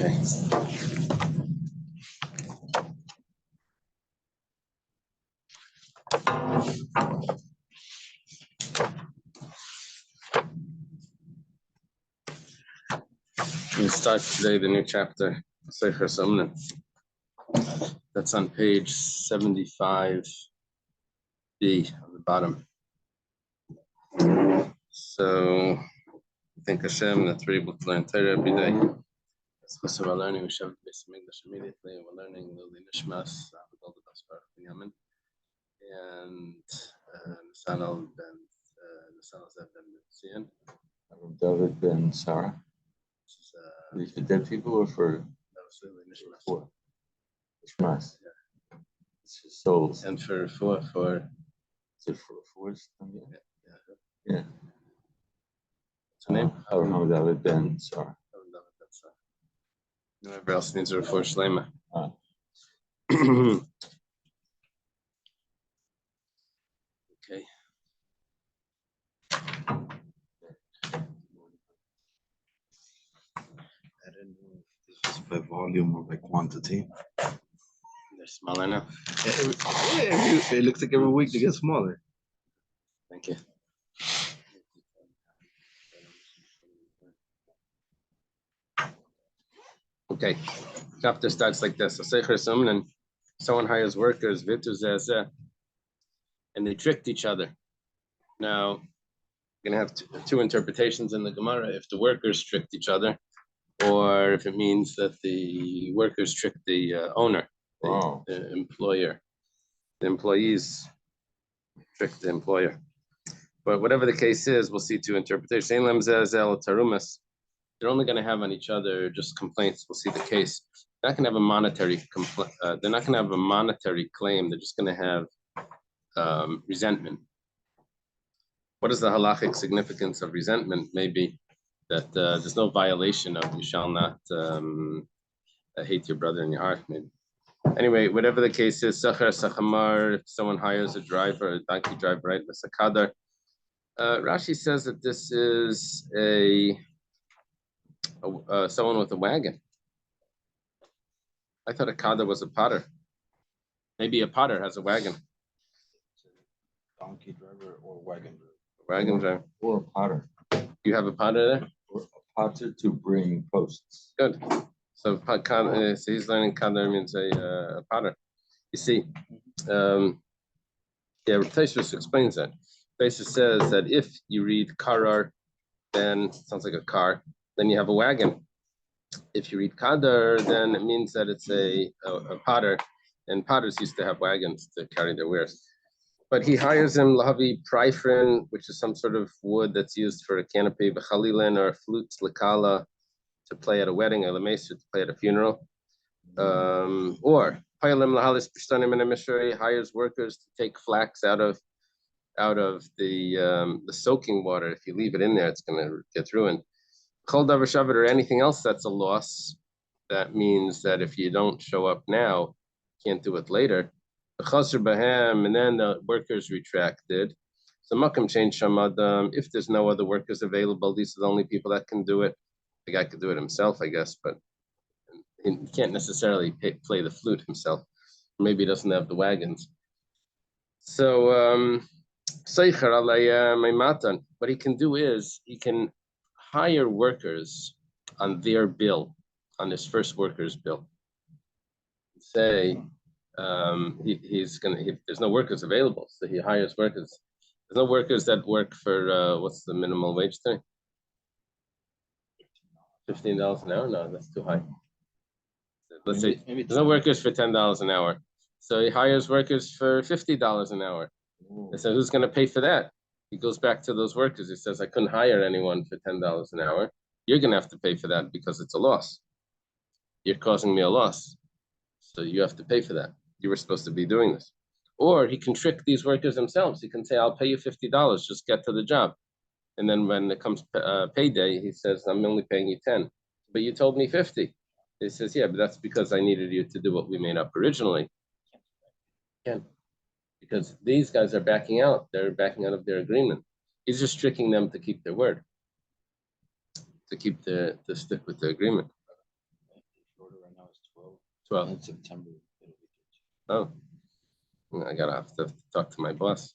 Okay. We start today the new chapter, Sefer Sumna. That's on page 75B on the bottom. So I think Hashem that we're able to learn Torah every day. Especially while learning, we should have the basic English immediately. We're learning Lili Nishmas, all the Basbar Binyamin, and Nasanal Ben Metzia. David Ben Sarah. These for dead people or for Nishmas? Yeah. It's for souls. And for is it for force? Yeah. What's her name? David Ben Sarah. Whoever else needs a refor shlema. Okay. I don't know if this is by volume or by quantity. They're smaller now. It looks like every week they get smaller. Thank you. Okay, chapter starts like this. And someone hires workers, and they tricked each other. Now, we're going to have two interpretations in the Gemara, if the workers tricked each other, or if it means that the workers tricked the owner, the employer. The employees tricked the employer. But whatever the case is, we'll see two interpretations. They're only going to have on each other just complaints. We'll see the case. They're not going to have a monetary they're not going to have a monetary claim. They're just going to have resentment. What is the halachic significance of resentment? Maybe that there's no violation of you shall not hate your brother in your heart. Maybe. Anyway, whatever the case is, Sachar Sachamar, if someone hires a driver, a donkey driver, right? Masakadar. Rashi says that this is someone with a wagon. I thought a kadar was a potter. Maybe a potter has a wagon. Donkey driver or wagon driver. Wagon driver. Or a potter. You have a potter there? Or a potter to bring posts. Good. So he's learning kadar means a potter. You see, Taishus explains that. Taishus says that if you read karar, then it sounds like a car, then you have a wagon. If you read kadar, then it means that it's a potter, and potters used to have wagons to carry their wares. But he hires him lahavi pryfrin, which is some sort of wood that's used for a canopy, b'chalilin, or flutes lakala to play at a wedding, or lemesa to play at a funeral, or payalim lahalis pishtanim in a mishri, hires workers to take flax out of the soaking water. If you leave it in there, it's going to get ruined. Chol davar shavet, or anything else that's a loss. That means that if you don't show up now, you can't do it later. And then the workers retracted. So makam change shamadam. If there's no other workers available, these are the only people that can do it. The guy could do it himself, I guess, but he can't necessarily play the flute himself. Maybe he doesn't have the wagons. So what he can do is he can hire workers on their bill, on his first worker's bill. Say there's no workers available, so he hires workers. There's no workers that work for what's the minimal wage thing? $15 an hour? No, that's too high. Let's say there's no workers for $10 an hour, so he hires workers for $50 an hour. So who's going to pay for that? He goes back to those workers. He says, I couldn't hire anyone for $10 an hour. You're going to have to pay for that because it's a loss. You're causing me a loss. So you have to pay for that. You were supposed to be doing this. Or he can trick these workers themselves. He can say, I'll pay you $50. Just get to the job. And then when it comes payday, he says, I'm only paying you 10. But you told me 50. He says, yeah, but that's because I needed you to do what we made up originally. Can't. Because these guys are backing out. They're backing out of their agreement. He's just tricking them to keep their word, to stick with the agreement. 12. In September. Oh, I gotta have to talk to my boss.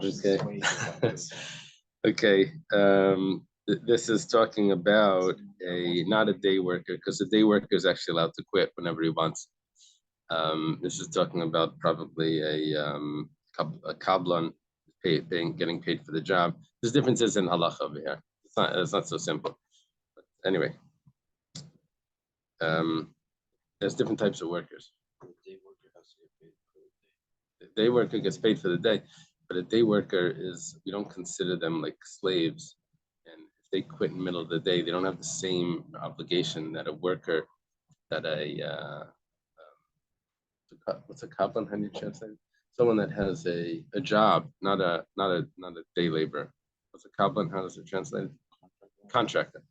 Okay. Okay. This is talking about not a day worker, because a day worker is actually allowed to quit whenever he wants. This is talking about probably a kablan getting paid for the job. There's differences in halacha over here. It's not so simple. But anyway, there's different types of workers. The day worker gets paid for the day, but a day worker we don't consider them like slaves. And if they quit in the middle of the day, they don't have the same obligation that a worker, that what's a kaplan? How do you translate? Someone that has a job, not a day laborer. What's a kaplan? How does it translate? Contractor.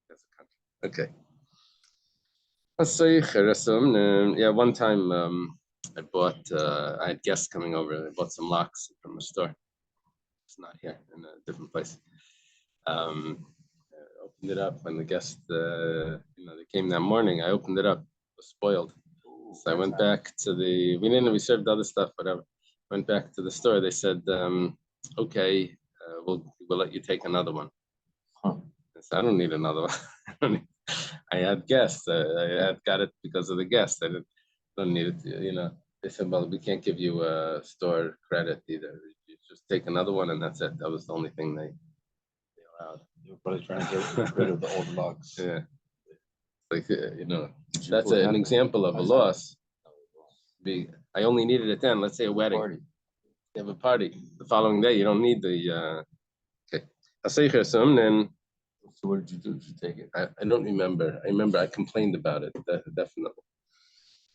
That's a contract. Okay. Yeah, one time I had guests coming over. I bought some locks from a store. It's not here, in a different place. Opened it up when the guest, they came that morning. I opened it up. It was spoiled. So I went back to we served other stuff, whatever. Went back to the store. They said, okay, we'll let you take another one. I said, I don't need another one. I had guests. I had got it because of the guests. I don't need it. They said, well, we can't give you a store credit either. You just take another one and that's it. That was the only thing they allowed. They were probably trying to get rid of the old logs. Yeah. Like, that's an example of a loss. I only needed it then. Let's say a wedding. You have a party. The following day, you don't need the, okay. Then. So what did you do? Did you take it? I don't remember. I remember I complained about it, definitely.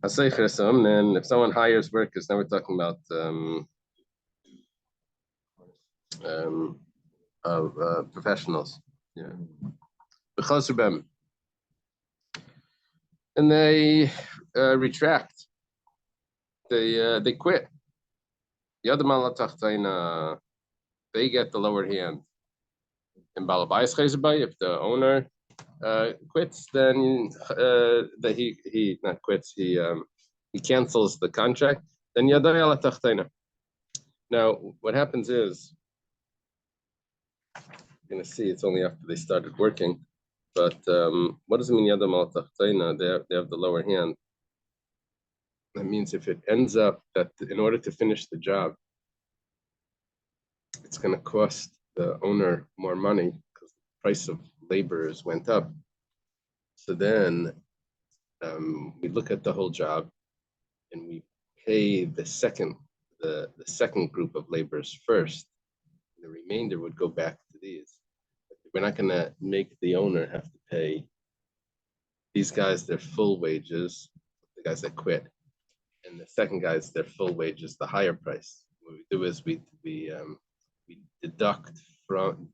Then if someone hires workers, now we're talking about professionals. Yeah. And they retract. They quit. The other malatachtaina, they get the lower hand. In Balabayas Chayzabay, if the owner quits, then that he not quits, he cancels the contract, then Yaday ala Tachtaina. Now, what happens is, you're gonna see it's only after they started working, but what does it mean Yadam ala Tachtaina? They have the lower hand. That means if it ends up that in order to finish the job, it's gonna cost the owner more money because the price of laborers went up. So then we look at the whole job and we pay the second group of laborers first. The remainder would go back to these. We're not going to make the owner have to pay these guys their full wages, the guys that quit, and the second guys their full wages, the higher price. What we do is we deduct from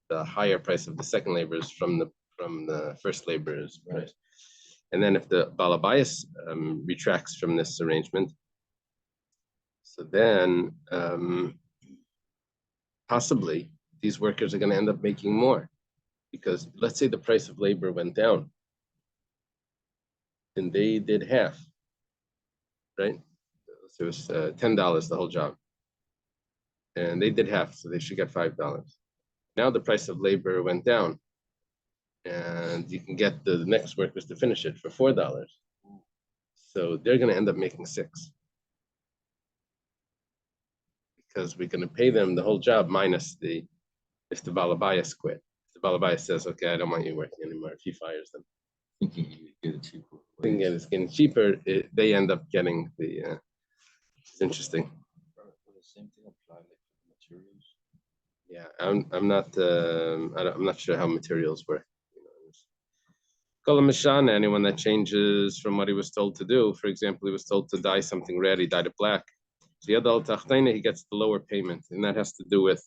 the higher price of the second laborers from the first laborers, right? And then if the Balabayas retracts from this arrangement, so then possibly these workers are going to end up making more, because let's say the price of labor went down and they did half, right? So it was $10 the whole job, and they did half, so they should get $5. Now the price of labor went down, and you can get the next workers to finish it for $4. So they're going to end up making $6, because we're going to pay them the whole job minus if the Balabayas quit. If the Balabayas says, okay, I don't want you working anymore, if he fires them. Thinking you get it cheaper. Thinking it's getting cheaper, they end up getting the, it's interesting. The same thing apply like materials. Yeah, I'm not sure how materials work. Anyone that changes from what he was told to do. For example, he was told to dye something red, he dyed it black. So Yadal Tachtaina, he gets the lower payment, and that has to do with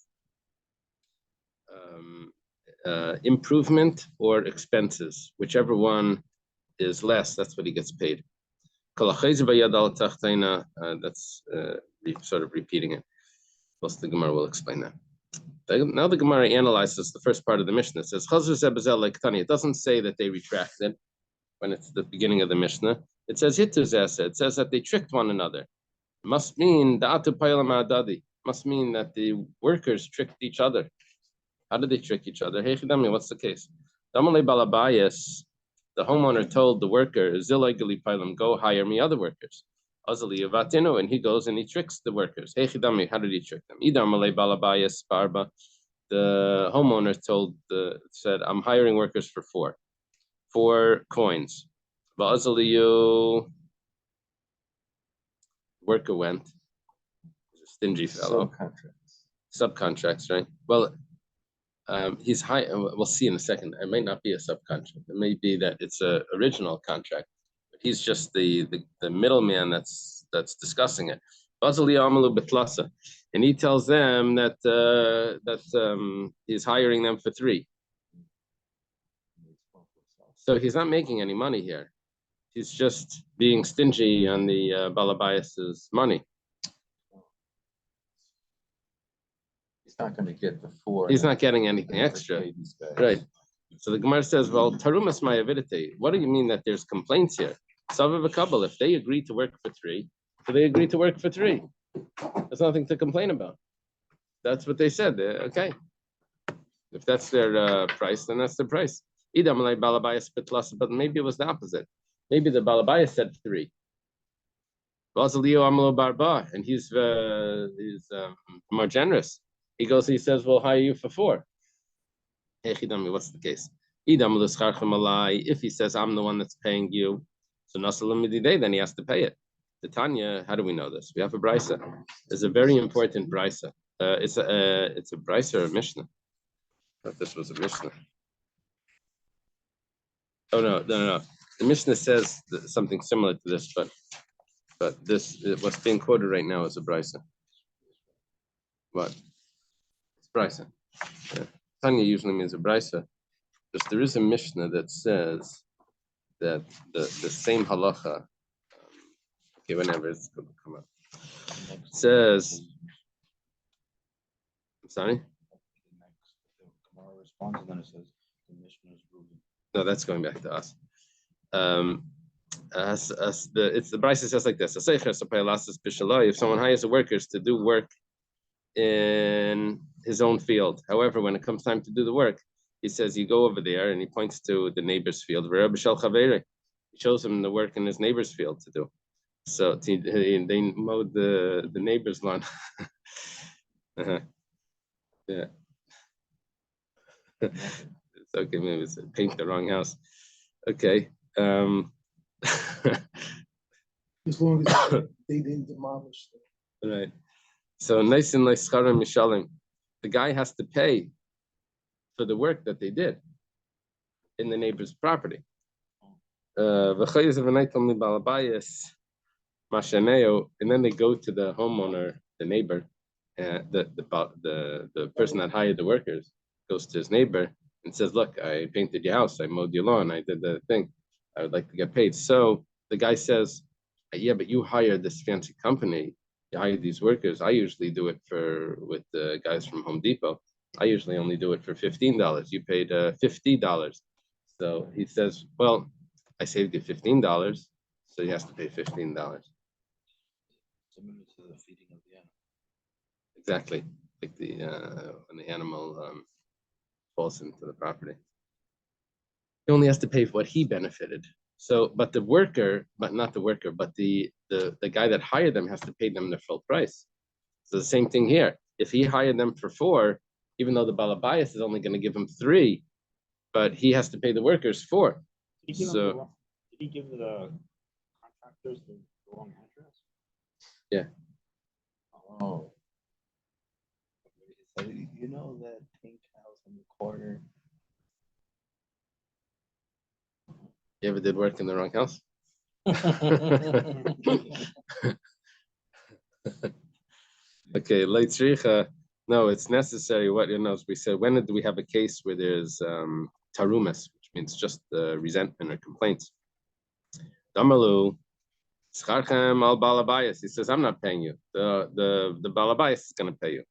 improvement or expenses. Whichever one is less, that's what he gets paid. That's sort of repeating it. Plus the Gemara will explain that. Now the Gemara analyzes the first part of the Mishnah. It says, it doesn't say that they retracted when it's the beginning of the Mishnah. It says, it says that they tricked one another. It must mean must mean that the workers tricked each other. How did they trick each other? Hey, what's the case? The homeowner told the worker, go hire me other workers. And he goes and he tricks the workers. Hey, how did he trick them? The homeowner said, I'm hiring workers for 4 coins. Worker went. He's a stingy fellow. Subcontracts, right? Well, he's high. We'll see in a second. It may not be a subcontract. It may be that it's a original contract. But he's just the middleman that's discussing it. And he tells them that he's hiring them for 3. So he's not making any money here. He's just being stingy on the Balabayas's money. He's not going to get the 4. He's not getting anything extra. Right. So the Gemara says, well, Tarumas Mayavidite, what do you mean that there's complaints here? If they agree to work for 3, so they agree to work for 3. There's nothing to complain about. That's what they said. Okay. If that's their price, then that's their price. But maybe it was the opposite. Maybe the Balabayas said 3. And he's more generous. He says, we'll hire you for 4. What's the case? If he says, I'm the one that's paying you, so then he has to pay it. The Tanya, how do we know this? We have a brisa. It's a very important brisa. It's a brisa or a Mishnah. I thought this was a Mishnah. Oh no. The Mishnah says something similar to this, but what's being quoted right now is a brisa. What? It's brisa. Yeah. Tanya usually means a brisa, because there is a Mishnah that says that the same halacha. Okay, whenever it's going to come up, it says. I'm sorry. Responds, and then it says the Mishnah is ruling. No, that's going back to us. It's the Brisa says like this: if someone hires the workers to do work in his own field, however, when it comes time to do the work, he says you go over there, and he points to the neighbor's field. He shows him the work in his neighbor's field to do. So they mowed the neighbor's lawn. Yeah. It's okay, maybe it's paint the wrong house. Okay. As long as they didn't demolish them. Right. So nice and nice mishalim. The guy has to pay for the work that they did in the neighbor's property. And then they go to the homeowner, the neighbor, the person that hired the workers goes to his neighbor and says, look, I painted your house, I mowed your lawn, I did the thing, I would like to get paid. So the guy says, yeah, but you hired this fancy company, you hired these workers. I usually do it with the guys from Home Depot. I usually only do it for $15. You paid $50. So he says, well, I saved you $15, so he has to pay $15. Similar to the feeding of the animal. Exactly, like when the animal falls into the property. He only has to pay for what he benefited. So, but the guy that hired them has to pay them their full price. So the same thing here. If he hired them for 4, even though the Balabayas is only going to give him 3, but he has to pay the workers 4. Did he give the contractors the wrong address? Yeah. Oh. So you know that pink house in the corner? You ever did work in the wrong house? Okay, leitzricha. No, it's necessary. What we said. When do we have a case where there's tarumas, which means just resentment or complaints? Damalu, scharchem al balabayas. He says, I'm not paying you. The balabayas is going to pay you.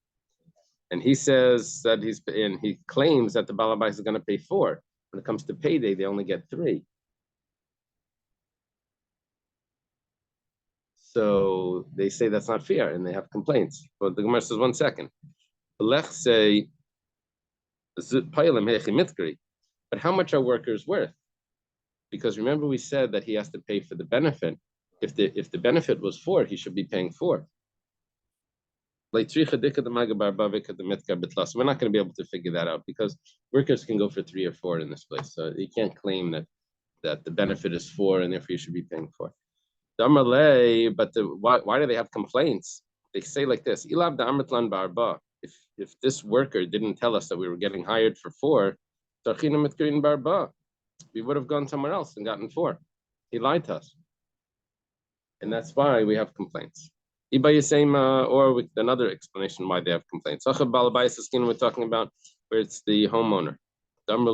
And he says that he claims that the balabais is going to pay 4. When it comes to payday, they only get 3. So they say that's not fair, and they have complaints. But the Gemara says, 1 second. Lech say, but how much are workers worth? Because remember we said that he has to pay for the benefit. If the benefit was 4, he should be paying 4. We're not going to be able to figure that out because workers can go for 3 or 4 in this place. So you can't claim that the benefit is 4 and therefore you should be paying 4. But why do they have complaints? They say like this: if this worker didn't tell us that we were getting hired for 4, we would have gone somewhere else and gotten 4. He lied to us, and that's why we have complaints. Or with another explanation why they have complaints. We're talking about where it's the homeowner. I'm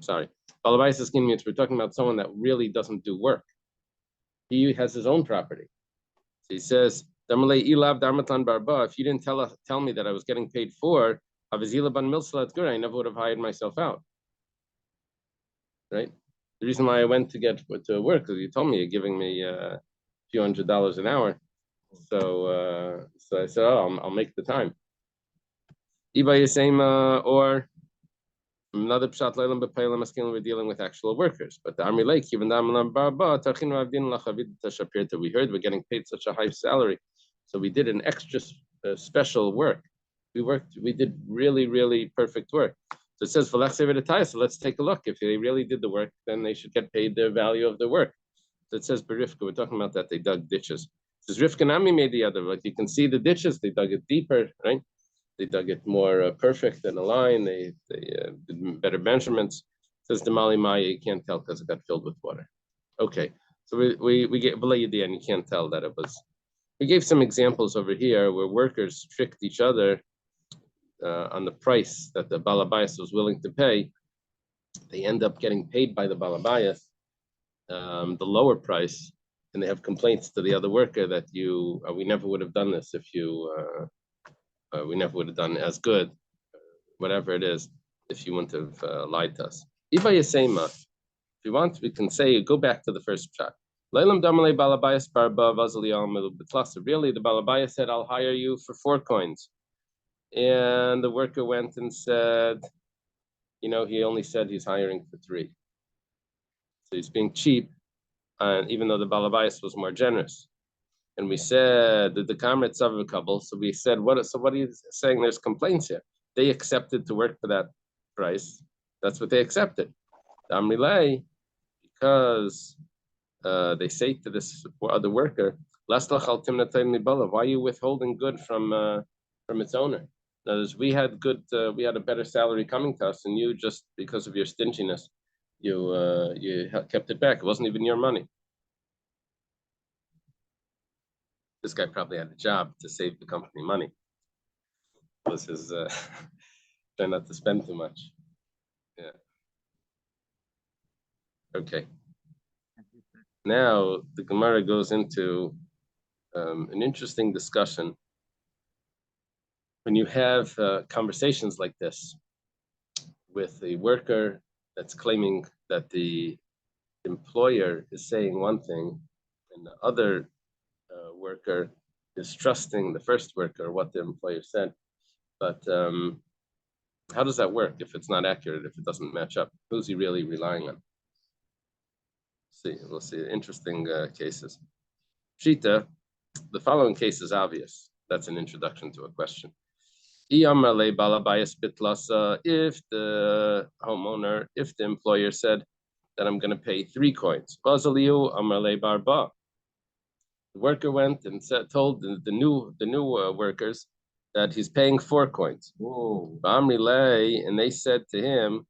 sorry. We're talking about someone that really doesn't do work. He has his own property. So he says, if you didn't tell me that I was getting paid 4, I never would have hired myself out. Right? The reason why I went to work is you told me you're giving me few $100s an hour, so I said, I'll make the time. Or another pshat leilam b'peilam maskin, we're dealing with actual workers. But the Army Lake, even we heard we're getting paid such a high salary, so we did an extra special work. We did really, really perfect work. So it says, so let's take a look. If they really did the work, then they should get paid the value of their work. So it says, Berifka, we're talking about that they dug ditches. It says, Rivka Nami made the other. Like you can see the ditches, they dug it deeper, right? They dug it more perfect than a line. They did better measurements. It says the Mali Maya, you can't tell because it got filled with water. Okay, so we get below the end, you can't tell that it was. We gave some examples over here where workers tricked each other on the price that the Balabayas was willing to pay. They end up getting paid by the Balabayas the lower price, and they have complaints to the other worker that we never would have done this if we never would have done as good, whatever it is, if you wouldn't have lied to us. If you want, we can say, go back to the first shot. Really, the Balabaya said, I'll hire you for 4 coins. And the worker went and said, he only said he's hiring for 3. So he's being cheap, even though the Balabais was more generous. And we said that the Kamret Sav couple. So we said, what are you saying? There's complaints here. They accepted to work for that price. That's what they accepted. The Amrilay, because they say to this other worker, why are you withholding good from its owner? In other words, we had a better salary coming to us, and you, just because of your stinginess, you kept it back. It wasn't even your money. This guy probably had a job to save the company money. It was his try not to spend too much. Yeah. Okay. Now the Gemara goes into an interesting discussion. When you have conversations like this with a worker that's claiming that the employer is saying one thing and the other worker is trusting the first worker, what the employer said. But how does that work if it's not accurate, if it doesn't match up? Who's he really relying on? We'll see interesting cases. Shita, the following case is obvious. That's an introduction to a question. If the homeowner, if the employer said that I'm going to pay 3 coins, the worker went and told the new workers that he's paying 4 coins. And they said to him,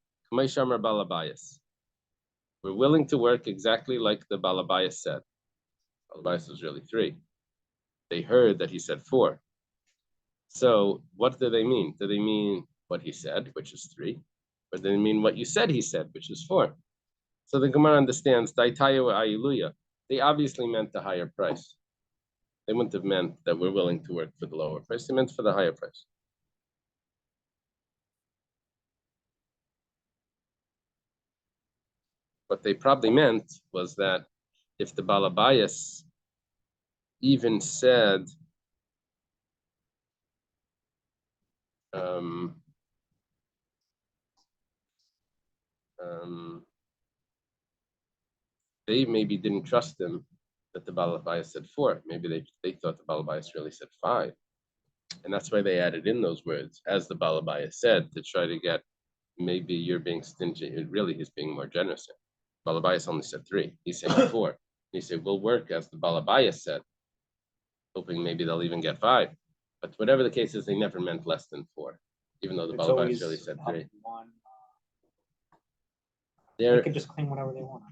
we're willing to work exactly like the Balabayas said. Balabayas was really 3. They heard that he said 4. So what do they mean? Do they mean what he said, which is 3? Or do they mean what you said he said, which is 4? So the Gemara understands, they obviously meant the higher price. They wouldn't have meant that we're willing to work for the lower price. They meant for the higher price. What they probably meant was that if the Balabayas even said, they maybe didn't trust him that the Balabayas said 4. Maybe they thought the Balabayas really said 5. And that's why they added in those words, as the Balabayas said, to try to get, maybe you're being stingy. Really, he's being more generous. Balabayas only said 3. He's saying 4. He said, we'll work as the Balabayas said, hoping maybe they'll even get 5. But whatever the case is, they never meant less than 4, even though the Balabayas really said 3. They can just claim whatever they want.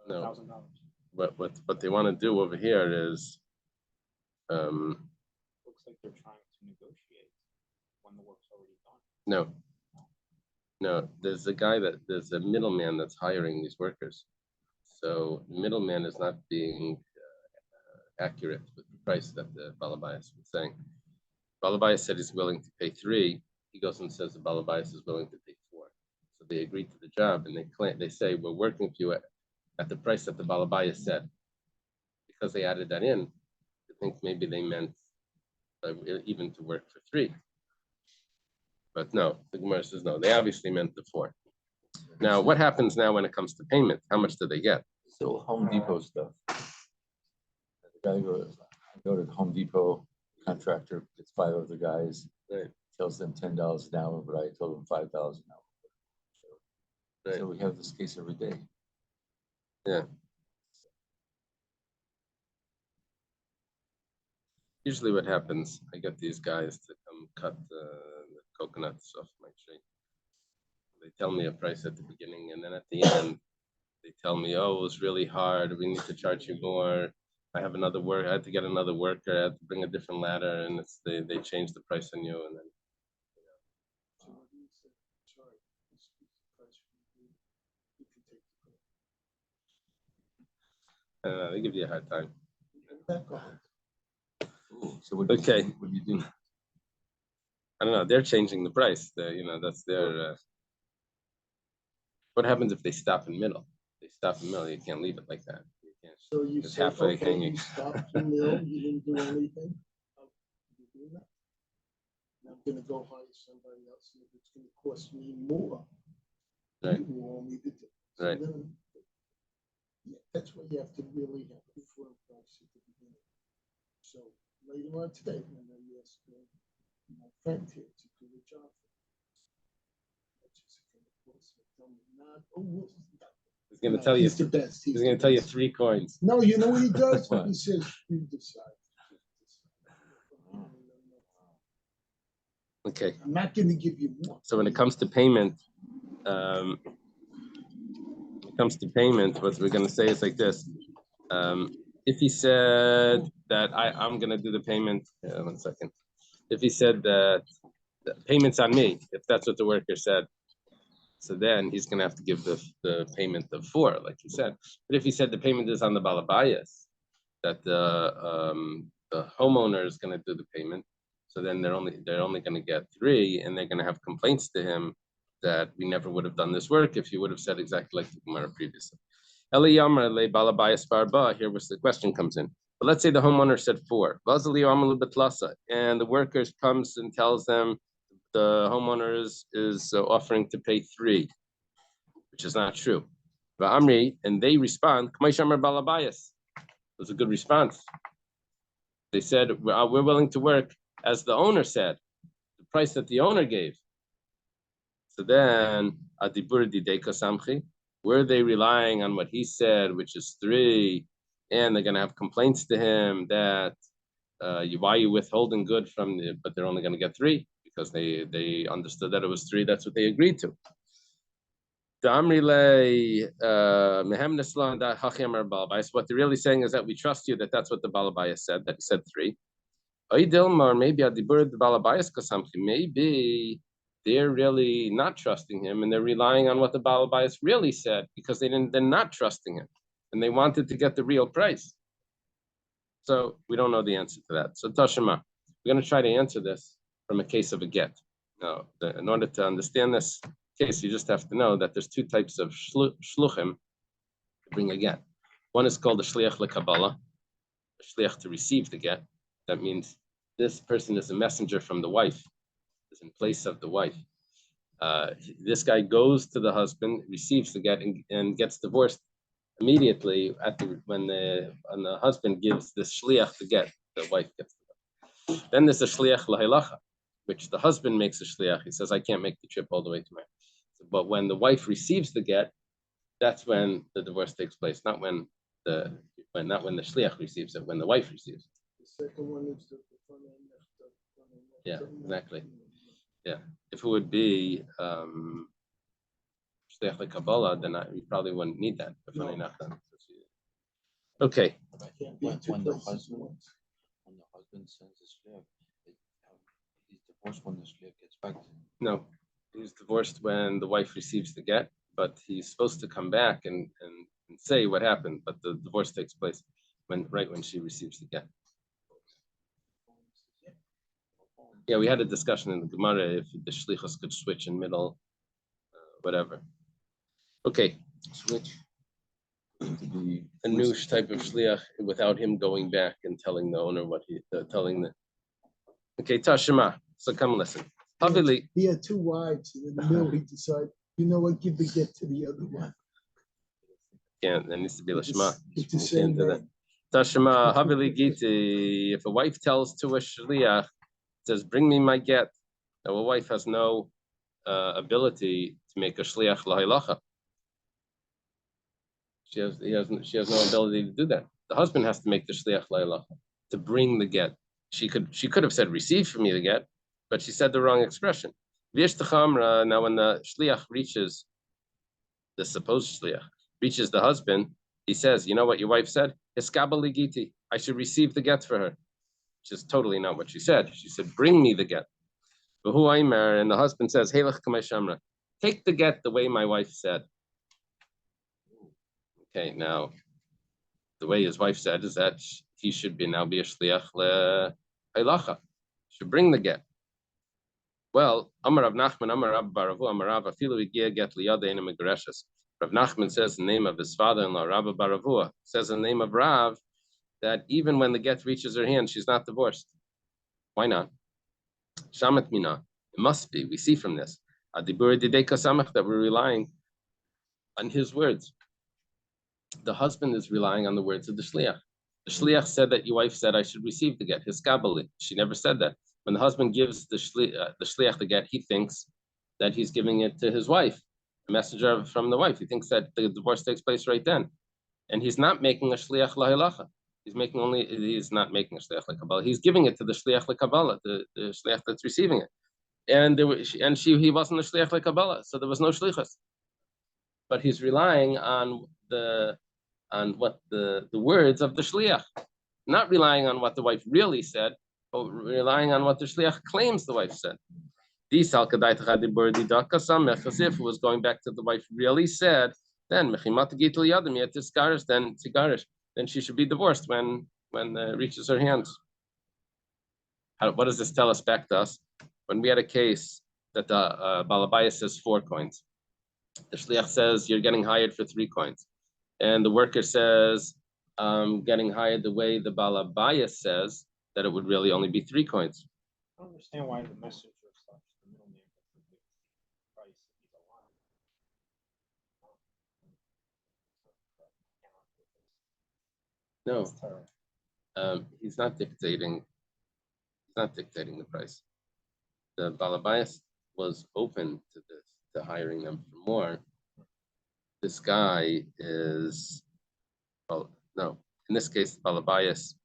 No. $1,000. What they want to do over here is, Looks like they're trying to negotiate when the work's already done. no. There's a middleman that's hiring these workers. So the middleman is not being accurate with the price that the Balabayas was saying. Balabayas said he's willing to pay 3. He goes and says the Balabayas is willing to pay 4. So they agreed to the job, and they say we're working for you at the price that the Balabayas said. Because they added that in, I think maybe they meant even to work for 3. But no, the Gemara says no. They obviously meant the 4. Now, what happens now when it comes to payment? How much do they get? Still Home Depot stuff. The guy go to Home Depot, contractor gets 5 other guys, Right. tells them $10 an hour, but I told them $5 an hour. Right. So we have this case every day. Yeah. Usually what happens, I get these guys to come cut the coconuts off my tree. They tell me a price at the beginning, and then at the end, they tell me, oh, it was really hard. We need to charge you more. I had to get another worker. I had to bring a different ladder, and they changed the price on you. And then, they give you a hard time. Ooh, so what Okay. What do you do? I don't know. They're changing the price. That's their. What happens if they stop in middle? They stop in middle. You can't leave it like that. You can't. So you It's said, halfway okay, hanging. you stopped the mill, you didn't do anything. How did you do that? And I'm gonna go hire somebody else, and if it's gonna cost me more, Right. you will need to do. So Right. then, yeah, that's what you have to really have a firm price at the beginning. So later on today, when I ask my friend here to do the job, that's just gonna cost me, tell me not, He's going to tell you. he's the best. He's going to tell you best. 3 coins. No, you know what he does? What? He says, you decide. Okay. I'm not gonna give you more. So when it comes to payment, what we're going to say is like this. If he said that I'm going to do the payment, 1 second. If he said that the payment's on me, if that's what the worker said, so then he's going to have to give the payment of 4, like he said. But if he said the payment is on the Balabayas, that the homeowner is going to do the payment, so then they're only going to get 3, and they're going to have complaints to him that we never would have done this work if you would have said exactly like the Gemara previously. Here was the question comes in. But let's say the homeowner said 4, and the workers comes and tells them the homeowner is offering to pay 3, which is not true. And they respond, it was a good response. They said, we're willing to work as the owner said, the price that the owner gave. So then, were they relying on what he said, which is 3, and they're going to have complaints to him that why are you withholding good from the, but they're only going to get 3 because they understood that it was 3. That's what they agreed to. What they're really saying is that we trust you, that's what the Balabayas said, that he said 3. Maybe they're really not trusting him, and they're relying on what the Balabayas really said because they're not trusting him. and they wanted to get the real price. So we don't know the answer to that. So Tashima, we're going to try to answer this from a case of a get. Now, in order to understand this case, you just have to know that there's two types of shluchim to bring a get. One is called the shliach lekabbalah, the shliach to receive the get. That means this person is a messenger from the wife, is in place of the wife. This guy goes to the husband, receives the get, and gets divorced immediately when the husband gives the shliach the get, the wife gets the get. Then there's a shliach lahilacha, which the husband makes a shliach. He says, I can't make the trip all the way to my house. But when the wife receives the get, that's when the divorce takes place, not when the shliach receives it, when the wife receives it. The second one is the Yeah, exactly. Yeah, if it would be shliach lekabbalah, then we probably wouldn't need that. Okay. When the husband sends a shliach, he's divorced when the shliach gets back. No, he's divorced when the wife receives the get, but he's supposed to come back and say what happened, but the divorce takes place right when she receives the get. Yeah, we had a discussion in the Gemara if the shlichus could switch in middle, whatever. Okay, switch. A new type of shliach without him going back and telling the owner what telling the. Okay, Tashima. So come listen. Havili. He had two wives, and in the middle he decided, you know what, give the get to the other one. Yeah, there needs to be lashma. It's the same name. Tashima Havili Giti. If a wife tells to a shliach, says, "Bring me my get," now a wife has no ability to make a shliach lahilacha. She has no ability to do that. The husband has to make the shliach lahilacha to bring the get. She could have said, "Receive for me the get," but she said the wrong expression. Now, when the shliach reaches the supposed shliach reaches the husband, he says, "You know what your wife said? Hiskabali giti. I should receive the get for her," which is totally not what she said. She said, "Bring me the get." And the husband says, "Heilach kamei shamra. Take the get the way my wife said." Okay, now the way his wife said is that he should now be a shliach le'halacha. Should bring the get. Well, Amar Rav Nachman, Amar Rav Baravu, Amar Rav Afilu Igia get liyadein megareshes. Rav Nachman says the name of his father-in-law, Rav Baravua, says the name of Rav that even when the get reaches her hand, she's not divorced. Why not? Shamat mina. It must be. We see from this Adibur didei kasamach that we're relying on his words. The husband is relying on the words of the shliach. The shliach said that your wife said I should receive the get. Hiskabali. She never said that. When the husband gives the shliach the get, he thinks that he's giving it to his wife, a messenger from the wife. He thinks that the divorce takes place right then, and he's not making a shliach lahilacha. He's not making a shliach lekabbalah. He's giving it to the shliach lekabbalah, the shliach that's receiving it, and he wasn't a shliach lekabbalah, so there was no shlichus. But he's relying on what the words of the shliach, not relying on what the wife really said, but relying on what the shliach claims the wife said. If it was going back to the wife really said, then she should be divorced when reaches her hands. What does this tell us back to us? When we had a case that the Balabaya says 4 coins, the shliach says you're getting hired for 3 coins, and the worker says getting hired the way the Balabaya says that it would really only be 3 coins. I don't understand why the messenger such the middle name of the price if he's alive. No, he's not dictating. He's not dictating the price. The Balabayas was open to this, to hiring them for more. This guy is, well, no. In this case, the Balabayas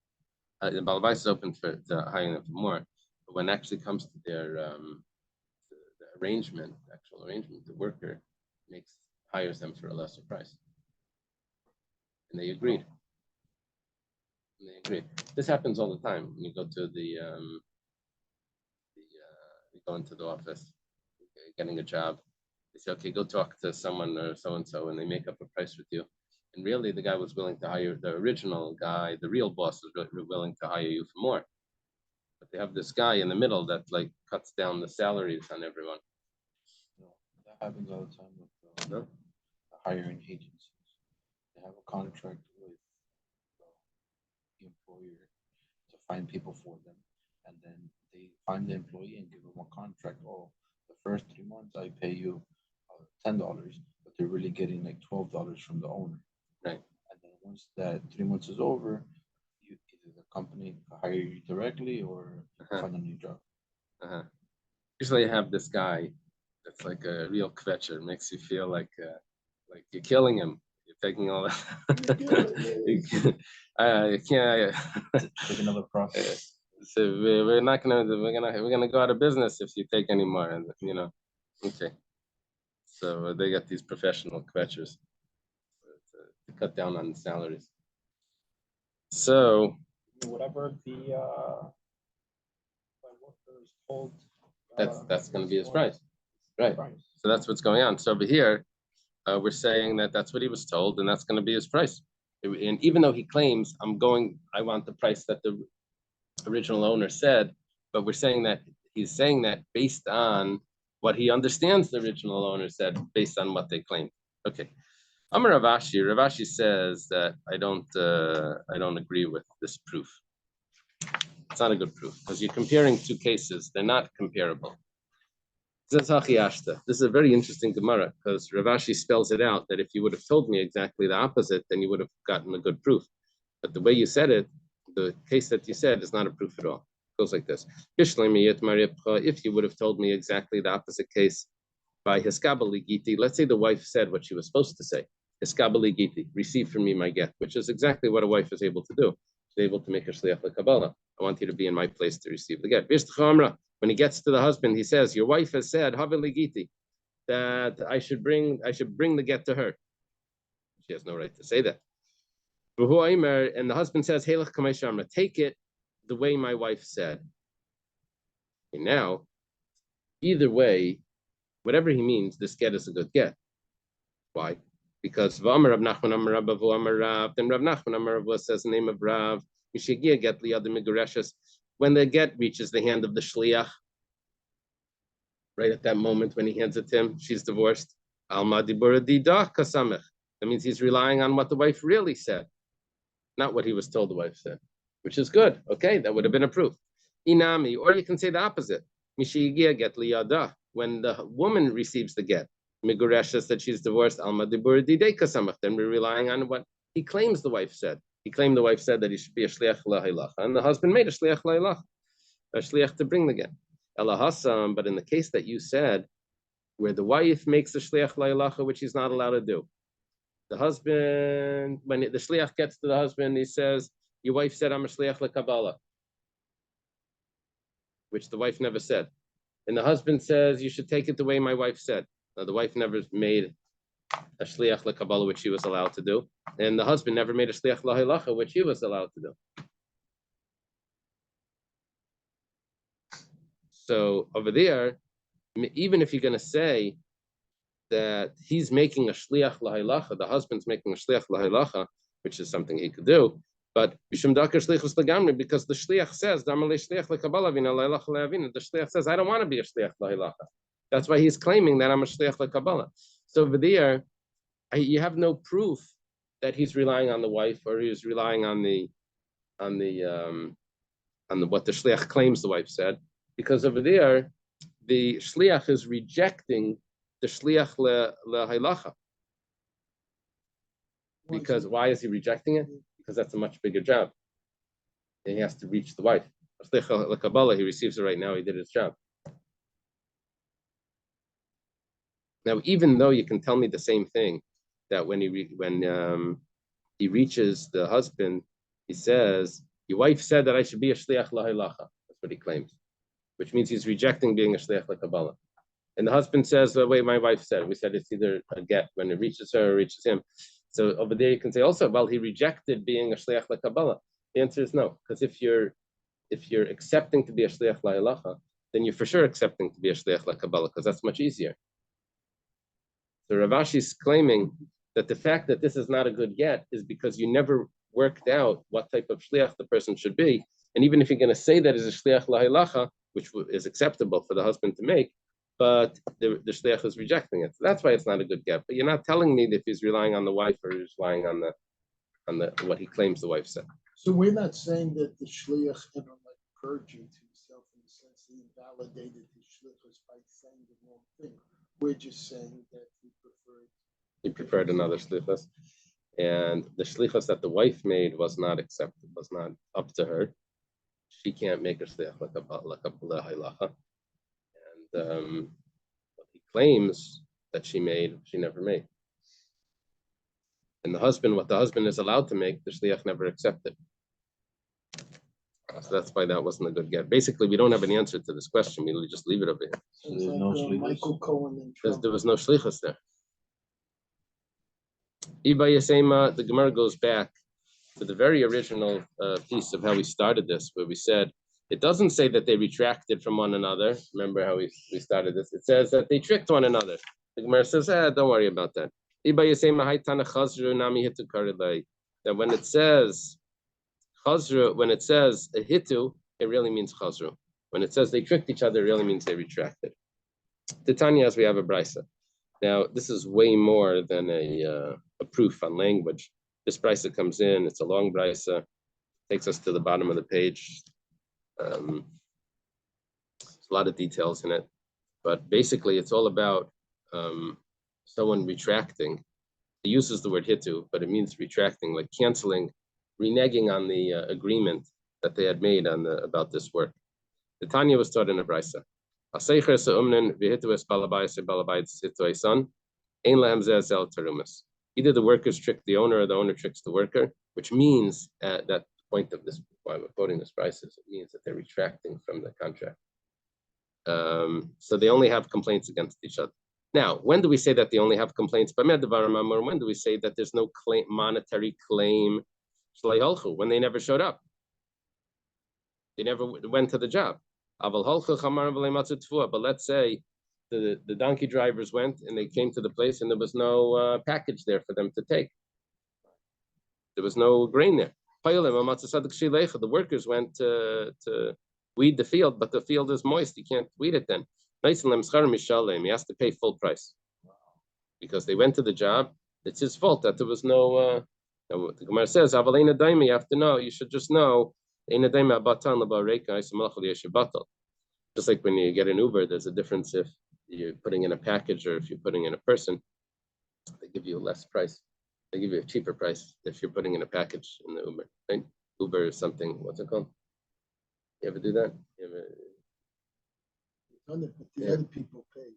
is open to hiring them for more. But when it actually comes to their actual arrangement, the worker hires them for a lesser price, and they agreed. This happens all the time. When you go to you go into the office, getting a job. They say, "Okay, go talk to someone or so and so," and they make up a price with you, And really, the guy was willing to hire the original guy. The real boss was willing to hire you for more. But they have this guy in the middle that like cuts down the salaries on everyone. That happens all the time with No? the hiring agencies. They have a contract with the employer to find people for them, and then they find the employee and give them a contract. Oh, the first 3 months I pay you $10, but they're really getting like $12 from the owner. Right. And then once that 3 months is over, you either the company hire you directly or find a new job. Usually, you have this guy that's like a real kvetcher. Makes you feel like you're killing him. You're taking all that. You can't. Take another process. So we're not gonna we're gonna go out of business if you take any more, and okay. So they got these professional kvetchers to cut down on the salaries. So whatever the worker is told. that's going to be his price, right? Price. So that's what's going on. So over here, we're saying that that's what he was told, and that's going to be his price. And even though he claims, I want the price that the original owner said, but we're saying that he's saying that based on what he understands the original owner said, based on what they claimed. Okay. Amar Ravashi. Ravashi says that I don't agree with this proof. It's not a good proof because you're comparing two cases. They're not comparable. This is a very interesting Gemara because Ravashi spells it out that if you would have told me exactly the opposite, then you would have gotten a good proof. But the way you said it, the case that you said is not a proof at all. It goes like this. If you would have told me exactly the opposite case by Hiskabali Giti, let's say the wife said what she was supposed to say. Hiskabali Giti, receive from me my get, which is exactly what a wife is able to do. She's able to make a shliach lekabala. I want you to be in my place to receive the get. When he gets to the husband, he says, your wife has said, Haveli Giti, that I should bring the get to her. She has no right to say that. And the husband says, take it the way my wife said. And now, either way, whatever he means, this get is a good get. Why? Because then Rav Nachman Amar Rav says the name of Rav, get when the get reaches the hand of the shliach, right at that moment when he hands it to him, she's divorced. That means he's relying on what the wife really said, not what he was told the wife said, which is good. Okay, that would have been a proof. Inami, or you can say the opposite. When the woman receives the get, Miguresha said she's divorced. Then we're relying on what he claims the wife said. He claimed the wife said that he should be a shliach lahilacha, and the husband made a shliach lahilacha, a shliach to bring the get. Elahasam, but in the case that you said, where the wife makes a shliach lahilacha, which he's not allowed to do, the husband, when the shliach gets to the husband, he says, "Your wife said I'm a shliach lekabala," which the wife never said, and the husband says, "You should take it the way my wife said." Now, the wife never made a shliach lekabala, which she was allowed to do, and the husband never made a shliach lahilacha, which he was allowed to do. So over there, even if you're going to say that he's making a shliach lahilacha, the husband's making a shliach lahilacha, which is something he could do, but because the shliach says, the shliach says, I don't want to be a shliach lahilacha. That's why he's claiming that I'm a shliach lekabala. So over there, you have no proof that he's relying on the wife or he's relying on the what the shliach claims the wife said, because over there the shliach is rejecting the shliach lehilacha. Because why is he rejecting it? Because that's a much bigger job. And he has to reach the wife. Shliach lekabala, he receives it right now. He did his job. Now, even though you can tell me the same thing, that when he reaches the husband, he says, "Your wife said that I should be a shliach lahilacha." That's what he claims, which means he's rejecting being a shliach lekabala. And the husband says, "The way my wife said." We said it's either a get when it reaches her or reaches him. So over there you can say also, well, he rejected being a shliach lekabala. The answer is no, because if you're accepting to be a shliach lahilacha, then you're for sure accepting to be a shliach lekabala, because that's much easier. So Rav Ashi is claiming that the fact that this is not a good get is because you never worked out what type of shliach the person should be. And even if you're going to say that is a shliach lahilacha, which is acceptable for the husband to make, but the shliach is rejecting it. So that's why it's not a good get. But you're not telling me that if he's relying on the wife or he's relying on the what he claims the wife said. So we're not saying that the shliach ever like perjured himself in the sense he invalidated his shlichus by saying the wrong thing. We're just saying that he preferred Another shlichus, and the shlichus that the wife made was not accepted, was not up to her. She can't make a shliach like a halacha, and what he claims that she made, she never made. And what the husband is allowed to make, the shliach never accepted. So that's why that wasn't a good get. Basically, we don't have an answer to this question. We just leave it over here. So there's no shlichus. Michael Cohen and There was no shlichus there. Iba Yasema, the Gemara goes back to the very original piece of how we started this, where we said, it doesn't say that they retracted from one another. Remember how we started this? It says that they tricked one another. The Gemara says, don't worry about that. Iba Yasema, Haitana Chazru Nami Hitu Karilei. That when it says Chazru, when it says a Hitu, it really means Chazru. When it says they tricked each other, it really means they retracted. Titania, as we have a brisa. Now, this is way more than a proof on language. This brisa comes in, it's a long brisa, takes us to the bottom of the page. There's a lot of details in it, but basically it's all about someone retracting. It uses the word hitu, but it means retracting, like canceling, reneging on the agreement that they had made about this work. The Tanya was taught in a brisa. Either the workers trick the owner or the owner tricks the worker, which means at that point of this, why we're quoting this price, it means that they're retracting from the contract. So they only have complaints against each other. Now, when do we say that they only have complaints? When do we say that there's no monetary claim? When they never showed up. They never went to the job. But let's say the donkey drivers went and they came to the place and there was no package there for them to take. There was no grain there. The workers went to weed the field, but the field is moist. You can't weed it then. He has to pay full price. Because they went to the job. It's his fault that there was no... the Gemara says, you have to know, you should just know, just like when you get an Uber, there's a difference if you're putting in a package or if you're putting in a person. They give you a less price. They give you a cheaper price if you're putting in a package in the Uber. Right? Uber is something, what's it called? You ever do that? the other people pay.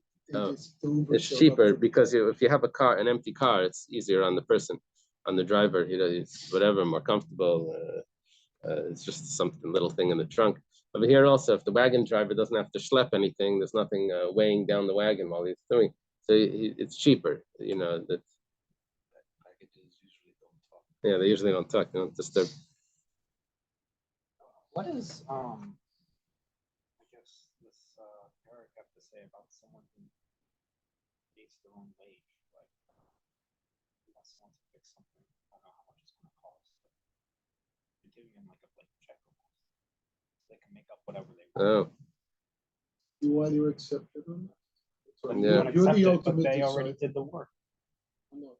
It's cheaper because if you have an empty car, it's easier on the person, on the driver. It's whatever, more comfortable. It's just something, little thing in the trunk. Over here also, if the wagon driver doesn't have to schlep anything, there's nothing weighing down the wagon while he's doing. So it's cheaper, that Packages usually don't talk. Yeah, they usually don't talk. They don't disturb. What is I guess this Eric have to say about someone who takes their own wage, like he wants someone to fix something. I don't know how much it's going to cost. You're giving him like a blank check almost. So they can make up whatever they want. Oh, You either accept it or not. So Yeah. you don't You're the accept it, but ultimate they already decider. did the work. No.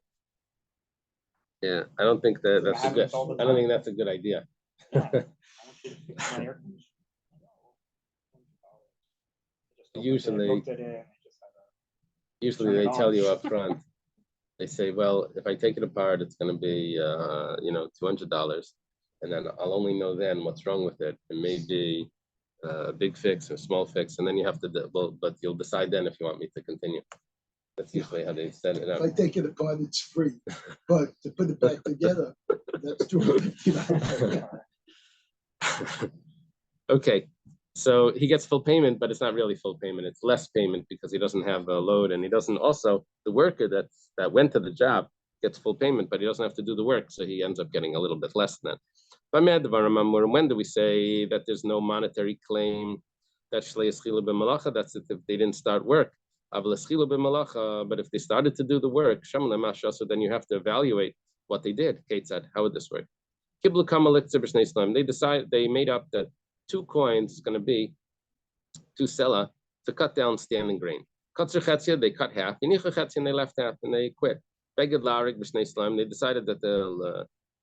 yeah. I don't think that that's a good. happens all the I don't time. think that's a good idea. Yeah. I want you to fix my air conditioner. Usually they tell you up front. They say, well, if I take it apart, it's going to be, $200, and then I'll only know then what's wrong with it. It may be a big fix or a small fix, and then you have to, but you'll decide then if you want me to continue. That's usually how they set it up. If I take it apart, it's free. But to put it back together, that's $250. Okay, so he gets full payment, but it's not really full payment. It's less payment because he doesn't have a load, and he doesn't also, the worker that went to the job gets full payment, but he doesn't have to do the work, so he ends up getting a little bit less than that. When do we say that there's no monetary claim? That's if they didn't start work. But if they started to do the work, so then you have to evaluate what they did. Kate said, how would this work? They made up that 2 coins is going to be 2 sela to cut down standing grain. They cut half, and they left half, and they quit. They decided that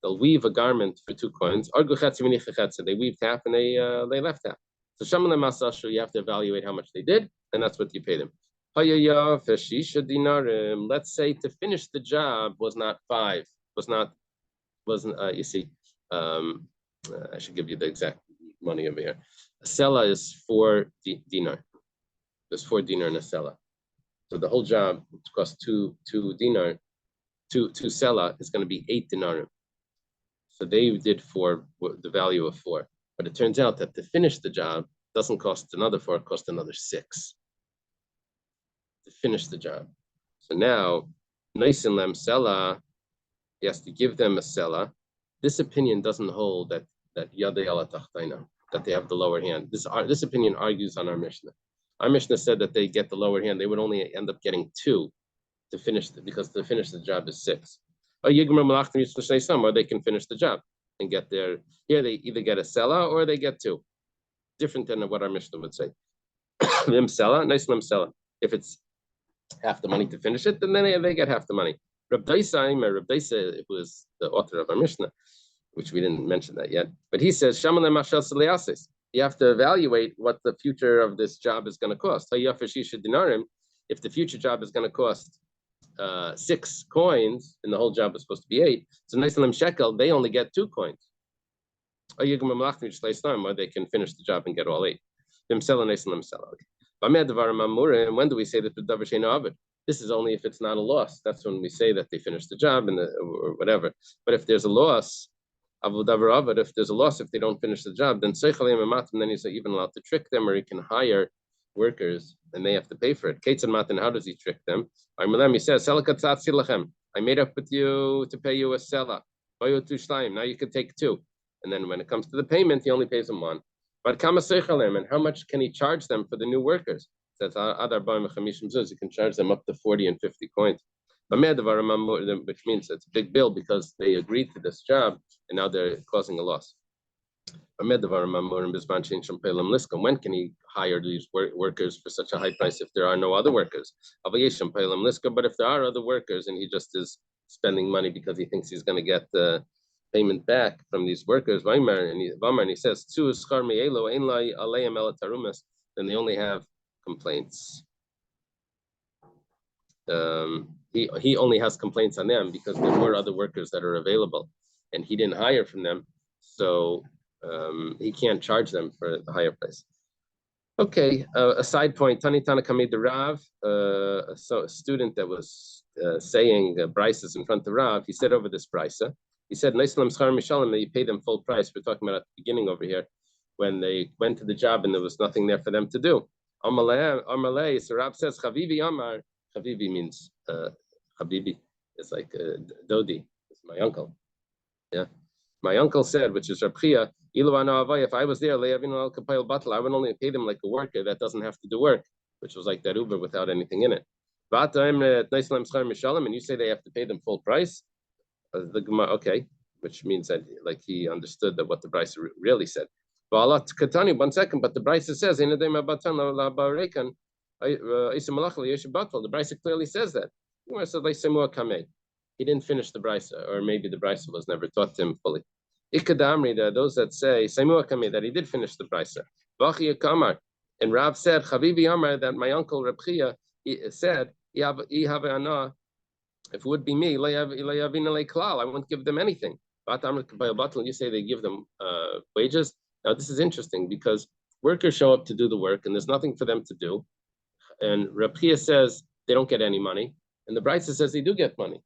they'll weave a garment for 2 coins. They weaved half, and they left half. So you have to evaluate how much they did, and that's what you pay them. Let's say to finish the job was not 5, wasn't you see, I should give you the exact money over here. A sela is 4 dinar. There's 4 dinar in a sela. So the whole job, which costs 2 dinar, 2 sela is going to be 8 dinarim. So they did 4, the value of 4. But it turns out that to finish the job doesn't cost another 4, it costs another 6 to finish the job. So now, Naisin Lem Sela, he has to give them a Sela. This opinion doesn't hold that Yadei ala Tachtaina, that they have the lower hand. This opinion argues on our Mishnah. Our Mishnah said that they get the lower hand. They would only end up getting 2 to finish because to finish the job is 6. Or they can finish the job and get there. Here they either get a Sela or they get 2. Different than what our Mishnah would say. Lim Sela, nice Lim Sela. If it's half the money to finish it, then they get half the money. Reb Daisa, it was the author of our Mishnah, which we didn't mention that yet. But he says, you have to evaluate what the future of this job is going to cost. If the future job is going to cost 6 coins, and the whole job is supposed to be 8, so Naisalim Shekel, they only get 2 coins. Or they can finish the job and get all 8. When do we say that the davar she'eino avid? This is only if it's not a loss. That's when we say that they finished the job or whatever. But if there's a loss, if there's a loss, if they don't finish the job, then he's even allowed to trick them, or he can hire workers and they have to pay for it. How does he trick them? He says, I made up with you to pay you a sela. Now you can take 2. And then when it comes to the payment, he only pays them 1. But and how much can he charge them for the new workers? That's you can charge them up to 40 and 50 coins. Which means it's a big bill because they agreed to this job and now they're causing a loss. When can he hire these workers for such a high price if there are no other workers? But if there are other workers and he just is spending money because he thinks he's going to get the payment back from these workers, and he says, then they only have complaints. He only has complaints on them because there were other workers that are available and he didn't hire from them, so he can't charge them for the higher price. Okay, a side point, Tani Tanaka made the Rav, so a student that was saying Bryces in front of Rav, he said over this Brysa, he said, that you pay them full price. We're talking about at the beginning over here, when they went to the job and there was nothing there for them to do. Amalei, so Rav says, Chavivi Amar, Chavivi means, Habibi is like Dodi, it's my uncle. Yeah. My uncle said, which is Rab Chia, if I was there, I would only pay them like a worker that doesn't have to do work, which was like that Uber without anything in it. And you say they have to pay them full price? The Gemara, okay, which means that like he understood that what the Brisa really said. Katani, 1 second, but the Brisa says, the Brisa clearly says that. He didn't finish the Brisa, or maybe the Brisa was never taught to him fully. Ikadamri, there are those that say that he did finish the Brisa. And Rav said, Chavivi Amar, that my uncle Reb Chia said, if it would be me, I wouldn't give them anything. You say they give them wages. Now this is interesting because workers show up to do the work and there's nothing for them to do. And Reb Chia says they don't get any money. And the Brisa says they do get money.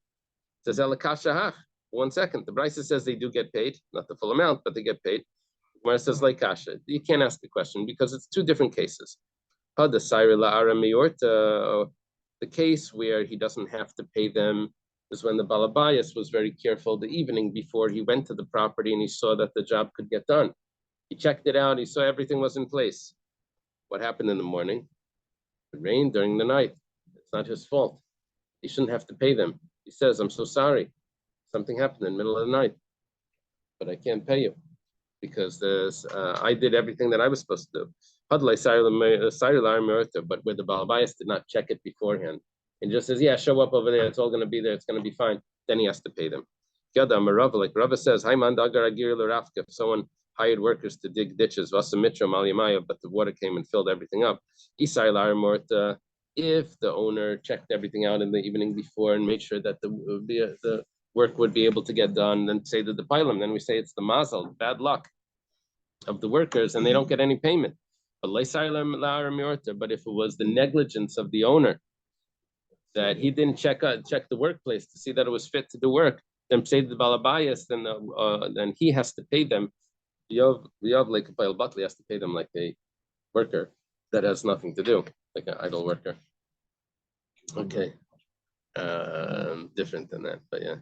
It says, 1 second. The Brisa says they do get paid, not the full amount, but they get paid. Where it says like kasha, you can't ask the question because it's 2 different cases. The case where he doesn't have to pay them is when the Balabayas was very careful the evening before he went to the property and he saw that the job could get done. He checked it out, he saw everything was in place. What happened in the morning? It rained during the night. It's not his fault. He shouldn't have to pay them. He says, I'm so sorry. Something happened in the middle of the night, but I can't pay you because I did everything that I was supposed to do. But where the Balabayas did not check it beforehand and just says, yeah, show up over there. It's all going to be there. It's going to be fine. Then he has to pay them. Like Rava says, if someone hired workers to dig ditches, but the water came and filled everything up. If the owner checked everything out in the evening before and made sure that the work would be able to get done, then say to the pilum, then we say it's the mazel, bad luck of the workers, and they don't get any payment. But if it was the negligence of the owner that he didn't check the workplace to see that it was fit to do work, then say to the balabayas, then he has to pay them. Yov like a pile butler has to pay them like a worker that has nothing to do, like an idle worker. Okay, different than that, but yeah.